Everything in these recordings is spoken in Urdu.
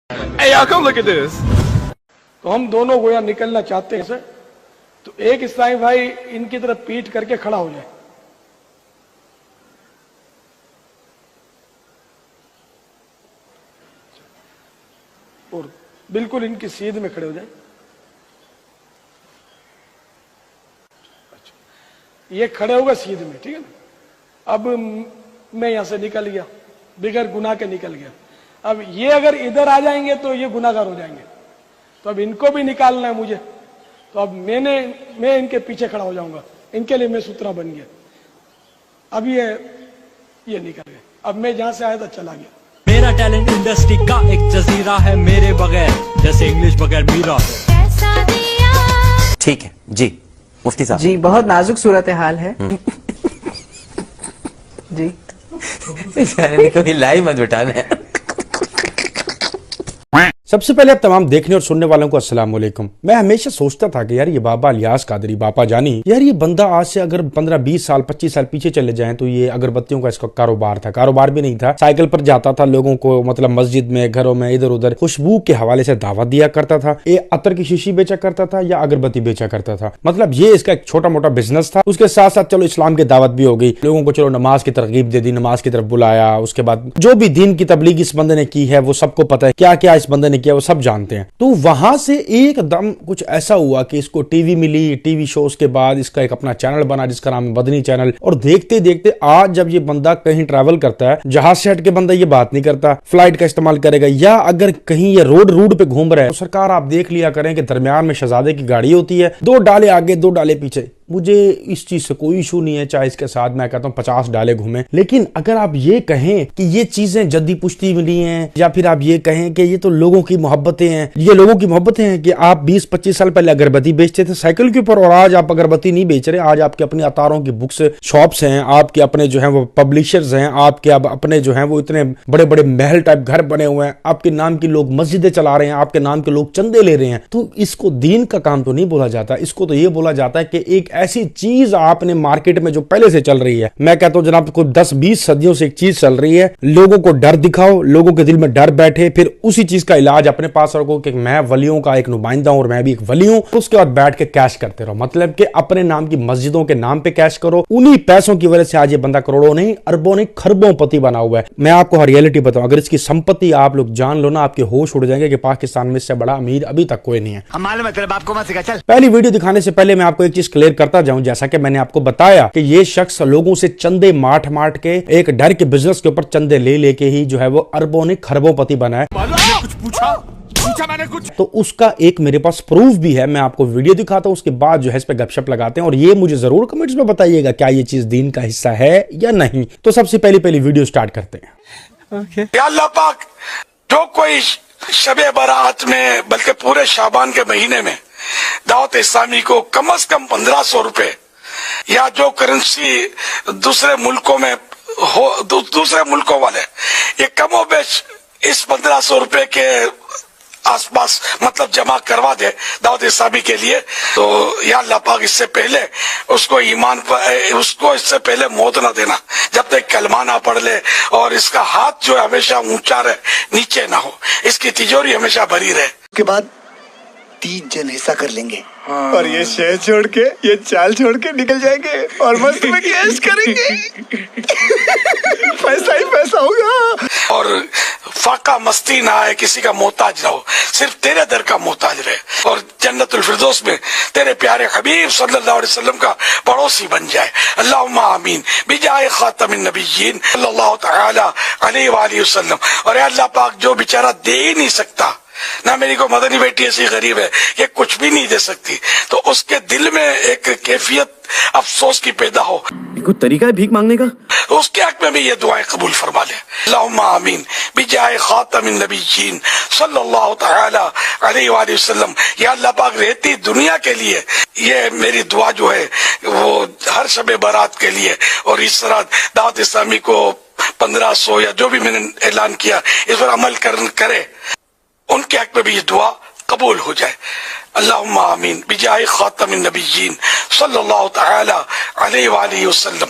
Hey, y'all, come look at this. تو ہم دونوں گویا نکلنا چاہتے ہیں تو ایک اسلامی بھائی ان کی طرف پیٹ کر کے کھڑا ہو جائے. اور بالکل ان کی سیدھ میں کھڑے ہو جائیں. یہ کھڑے ہوگا سیدھ میں, ٹھیک ہے نا. اب میں یہاں سے نکل گیا, بغیر گناہ کے نکل گیا. اب یہ اگر ادھر آ جائیں گے تو یہ گناہ گار ہو جائیں گے, تو اب ان کو بھی نکالنا ہے مجھے. تو اب میں ان کے پیچھے کھڑا ہو جاؤں گا, ان کے لیے میں سترا بن گیا. اب یہ نکل گئے. اب میں جہاں سے آیا تھا چلا گیا. میرا ٹیلنٹ انڈسٹری کا ایک جزیرہ ہے, میرے بغیر جیسے انگلش بغیر میرا. ٹھیک ہے جی مفتی صاحب جی, بہت نازک صورتحال ہے. جی کبھی لائی مت بٹانا. سب سے پہلے اب تمام دیکھنے اور سننے والوں کو السلام علیکم. میں ہمیشہ سوچتا تھا کہ یار یہ بابا الیاس قادری باپا جانی, یار یہ بندہ آج سے اگر 15-20 سال 25 سال پیچھے چلے جائیں تو یہ اگربتیوں کا اس کا کاروبار تھا. کاروبار بھی نہیں تھا, سائیکل پر جاتا تھا, لوگوں کو مطلب مسجد میں گھروں میں ادھر ادھر خوشبو کے حوالے سے دعوت دیا کرتا تھا. یہ عطر کی شیشی بیچا کرتا تھا یا اگربتی بیچا کرتا تھا. مطلب یہ اس کا ایک چھوٹا موٹا بزنس تھا. اس کے ساتھ ساتھ چلو اسلام کی دعوت بھی ہو گئی, لوگوں کو چلو نماز کی ترغیب دے دی, نماز کی طرف بلایا. اس کے بعد جو بھی دین کی تبلیغ اس بندے نے کی ہے وہ سب کو پتا ہے, کیا کیا اس بندے نے کیا وہ سب جانتے ہیں. تو وہاں سے ایک دم کچھ ایسا ہوا کہ اس کو ٹی وی ملی. ٹی وی شوز کے بعد اس کا ایک اپنا چینل بنا جس کا نام ہے مدنی چینل. اور دیکھتے دیکھتے آج جب یہ بندہ کہیں ٹریول کرتا ہے, جہاز سے ہٹ کے بندہ یہ بات نہیں کرتا, فلائٹ کا استعمال کرے گا, یا اگر کہیں یہ روڈ پہ گھوم رہا ہے تو سرکار آپ دیکھ لیا کریں کہ درمیان میں شہزادے کی گاڑی ہوتی ہے, 2 ڈالے آگے 2 ڈالے پیچھے. مجھے اس چیز سے کوئی ایشو نہیں ہے, چاہے اس کے ساتھ میں کہتا ہوں 50 ڈالے گھومیں. لیکن اگر آپ یہ کہیں کہ یہ چیزیں جدی پشتی ملی ہیں, یا پھر آپ یہ کہیں کہ یہ تو لوگوں کی محبتیں ہیں, یہ لوگوں کی محبتیں ہیں کہ آپ 20-25 سال پہلے اگربتی بیچتے تھے سائیکل کے اوپر, اور آج آپ اگربتی نہیں بیچ رہے. آج آپ کے اپنی اتاروں کی بکس شاپس ہیں, آپ کے اپنے جو ہیں وہ پبلشرز ہیں, آپ کے اب اپنے جو ہیں وہ اتنے بڑے بڑے محل ٹائپ گھر بنے ہوئے ہیں, آپ کے نام کی لوگ مسجدیں چلا رہے ہیں, آپ کے نام کے لوگ چندے لے رہے ہیں. تو اس کو دین کا کام تو نہیں بولا جاتا, اس کو تو یہ بولا جاتا ہے کہ ایک ایسی چیز آپ نے مارکیٹ میں جو پہلے سے چل رہی ہے, میں کہتا ہوں جناب کوئی 10-20 صدیوں سے ایک چیز چل رہی ہے, لوگوں کو ڈر دکھاؤ, لوگوں کے دل میں ڈر بیٹھے, پھر اسی چیز کا علاج اپنے پاس رکھو کہ میں ولیوں کا ایک نمائندہ ہوں اور میں بھی ایک ولی ہوں. اس کے بعد بیٹھ کے کیش کرتے رہو, مطلب کہ اپنے نام کی مسجدوں کے نام پہ کیش کرو. انہی پیسوں کی وجہ سے آج یہ بندہ کروڑوں نہیں اربوں نہیں خربوں پتی بنا ہوا ہے. میں آپ کو ریئلٹی بتاؤں, اگر اس کی سمپتی آپ لوگ جان لو نا, آپ کے ہوش اڑ جائیں گے کہ پاکستان میں اس سے بڑا امیر ابھی تک کوئی نہیں ہے. پہلی ویڈیو دکھانے سے پہلے میں آپ کو ایک چیز کلیئر کرتا جاؤں, جیسا کہ میں نے آپ کو بتایا کہ یہ شخص لوگوں سے چندے ماٹ کے ایک ڈر کے بزنس کے اوپر چندے لے کے ہی جو ہے وہ اربوں نے خربوں پتی بنا ہے. تو اس کا ایک میرے پاس پروف بھی ہے, میں آپ کو ویڈیو دکھاتا ہوں, اس کے بعد جو ہے اس پہ گپ شپ لگاتے ہیں. اور یہ مجھے ضرور کمنٹس میں بتائیے گا کیا یہ چیز دین کا حصہ ہے یا نہیں. تو سب سے پہلی ویڈیو سٹارٹ کرتے ہیں. یا اللہ پاک, جو کوئی شب برات میں بلکہ پورے شعبان کے مہینے میں دعوت اسلامی کو کم از کم 1500 روپے یا جو کرنسی دوسرے ملکوں میں ہو, دوسرے ملکوں والے یہ کم و بیش اس 1500 روپے کے آس پاس مطلب جمع کروا دے دعوت اسلامی کے لیے, تو یا اللہ پاک اس سے پہلے اس کو ایمان پر, اس کو اس سے پہلے موت نہ دینا جب تک کلمہ نہ پڑھ لے, اور اس کا ہاتھ جو ہمیشہ اونچا رہے نیچے نہ ہو, اس کی تجوری ہمیشہ بھری رہے. اس کے بعد 3 جن حصہ کر لیں گے اور یہ شہر چھوڑ کے یہ چال چھوڑ کے نکل جائیں گے اور مست میں کیش کریں گے. پیسہ ہی پیسہ ہوگا, اور فاقہ مستی نہ آئے, کسی کا محتاج نہ ہو, صرف تیرے در کا محتاج رہے, اور جنت الفردوس میں تیرے پیارے حبیب صلی اللہ علیہ وسلم کا پڑوسی بن جائے. اللہم آمین بجائے خاتم النبیین صلی اللہ تعالی علیہ وآلہ وسلم. اور اے اللہ پاک, جو بیچارہ دے ہی نہیں سکتا, نہ میری کو مدنی بیٹی ایسی غریب ہے کہ کچھ بھی نہیں دے سکتی, تو اس کے دل میں ایک کیفیت افسوس کی پیدا ہو, کوئی طریقہ ہے بھیک مانگنے کا, اس کے حق میں بھی یہ دعائیں قبول فرما لے. اللہم آمین بجائے خاتم النبیین صلی اللہ تعالی علیہ وآلہ وسلم. یا اللہ پاک, رہتی دنیا کے لیے یہ میری دعا جو ہے وہ ہر شب برات کے لیے, اور اس طرح دعوت اسلامی کو 1500 یا جو بھی میں نے اعلان کیا اس پر عمل کرے, ان کے حق میں بھی یہ دعا قبول ہو جائے. اللہم آمین بجائے خاتم النبیین صلی اللہ تعالی علیہ وآلہ وسلم.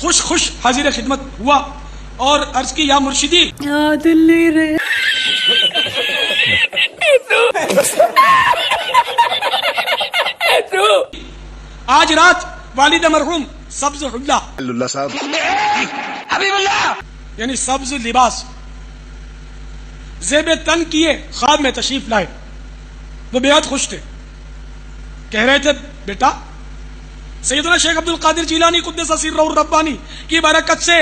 خوش خوش حاضر خدمت ہوا اور عرض کی یا مرشدی آج رات والد مرحوم سبز اللہ صاحب حبیب اللہ یعنی سبز لباس زیب تن کیے خواب میں تشریف لائے. وہ بےحد خوش تھے. کہہ رہے تھے بیٹا سیدنا شیخ عبد القادر جیلانی قدس سرہ الربانی کی برکت سے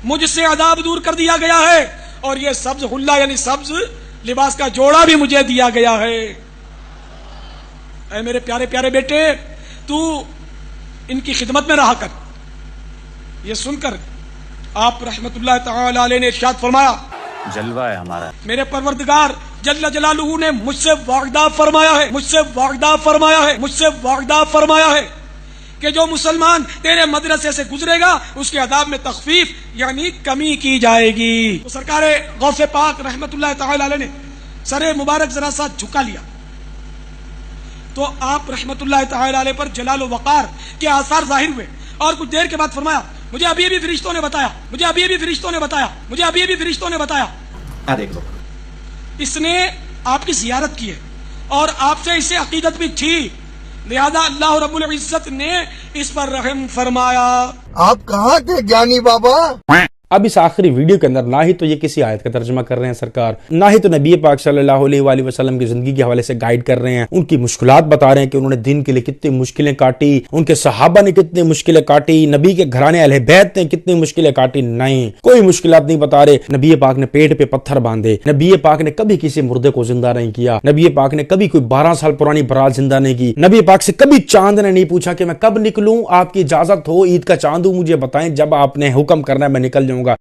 مجھ سے عذاب دور کر دیا گیا ہے اور یہ سبز حلہ یعنی سبز لباس کا جوڑا بھی مجھے دیا گیا ہے. اے میرے پیارے پیارے بیٹے تو ان کی خدمت میں رہا کر. یہ سن کر آپ رحمت اللہ تعالی علیہ نے ارشاد فرمایا جلوہ ہے ہمارا. میرے پروردگار جل جلالہ نے مجھ سے وعدہ فرمایا ہے کہ جو مسلمان تیرے مدرسے سے گزرے گا اس کے عذاب میں تخفیف یعنی کمی کی جائے گی. تو سرکار غوث پاک رحمت اللہ تعالی علیہ نے سر مبارک ذرا سا جھکا لیا تو آپ رحمت اللہ تعالی علیہ پر جلال و وقار کے آثار ظاہر ہوئے اور کچھ دیر کے بعد فرمایا مجھے ابھی بھی فرشتوں نے بتایا اس نے آپ کی زیارت کی ہے اور آپ سے اسے عقیدت بھی تھی لہذا اللہ رب العزت نے اس پر رحم فرمایا. آپ کہاں تھے جانی بابا؟ اب اس آخری ویڈیو کے اندر نہ ہی تو یہ کسی آیت کا ترجمہ کر رہے ہیں سرکار، نہ ہی تو نبی پاک صلی اللہ علیہ وآلہ وسلم کی زندگی کے حوالے سے گائیڈ کر رہے ہیں، ان کی مشکلات بتا رہے ہیں کہ انہوں نے دین کے لیے کتنی مشکلیں کاٹی، ان کے صحابہ نے کتنی مشکلیں کاٹی، نبی کے گھرانے اہل بیت نے کتنی مشکلیں کاٹی. نہیں، کوئی مشکلات نہیں بتا رہے. نبی پاک نے پیٹ پہ پتھر باندھے، نبی پاک نے کبھی کسی مردے کو زندہ نہیں کیا، نبی پاک نے کبھی کوئی 12 سال پرانی برات زندہ نہیں کی، نبی پاک سے کبھی چاند نے نہیں پوچھا کہ میں کب نکلوں، آپ کی اجازت ہو عید کا چاند مجھے بتائیں، جب آپ نے حکم کرنا ہے میں نکل جاؤں گا.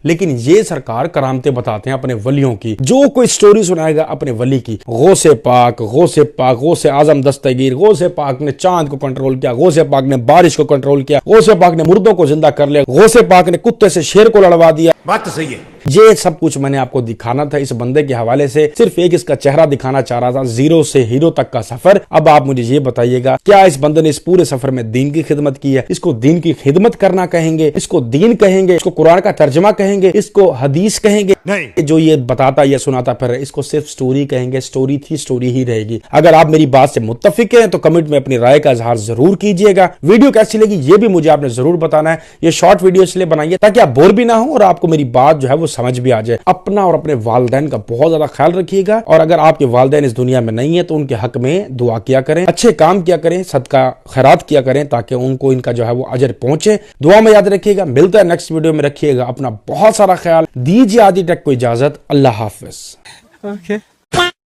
لیکن یہ سرکار کرامتیں بتاتے ہیں اپنے ولیوں کی. جو کوئی سٹوری سنائے گا اپنے ولی کی، غوث پاک غوث اعظم دستگیر، غوث پاک نے چاند کو کنٹرول کیا، غوث پاک نے بارش کو کنٹرول کیا، غوث پاک نے مردوں کو زندہ کر لیا، غوث پاک نے کتے سے شیر کو لڑوا دیا. بات تو صحیح ہے. یہ سب کچھ میں نے آپ کو دکھانا تھا اس بندے کے حوالے سے، صرف ایک اس کا چہرہ دکھانا چاہ رہا تھا، زیرو سے ہیرو تک کا سفر. اب آپ مجھے یہ بتائیے گا کیا اس بندے نے اس پورے سفر میں دین کی خدمت کی ہے؟ اس کو دین کی خدمت کرنا کہیں گے، اس کو دین کہیں گے، اس کو قرآن کا ترجمہ کہیں گے، اس کو حدیث کہیں گے؟ نہیں، جو یہ بتاتا یا سناتا پھر اس کو صرف سٹوری کہیں گے. سٹوری تھی سٹوری ہی رہے گی. اگر آپ میری بات سے متفق ہیں تو کمنٹ میں اپنی رائے کا اظہار ضرور کیجیے گا. ویڈیو کیسی لگی یہ بھی مجھے آپ نے ضرور بتانا ہے. یہ شارٹ ویڈیو اس لیے بنائیے تاکہ آپ بور بھی نہ ہوں اور آپ کو میری بات جو ہے وہ سمجھ بھی آ جائے. اپنا اور اپنے والدین کا بہت زیادہ خیال رکھیے گا، اور اگر آپ کے والدین اس دنیا میں نہیں ہیں تو ان کے حق میں دعا کیا کریں، اچھے کام کیا کریں، صدقہ خیرات کیا کریں تاکہ ان کو ان کا جو ہے وہ اجر پہنچے. دعا میں یاد رکھیے گا. ملتا ہے نیکسٹ ویڈیو میں. رکھیے گا اپنا بہت سارا خیال. دیجیے آدھی ٹیک کو اجازت. اللہ حافظ.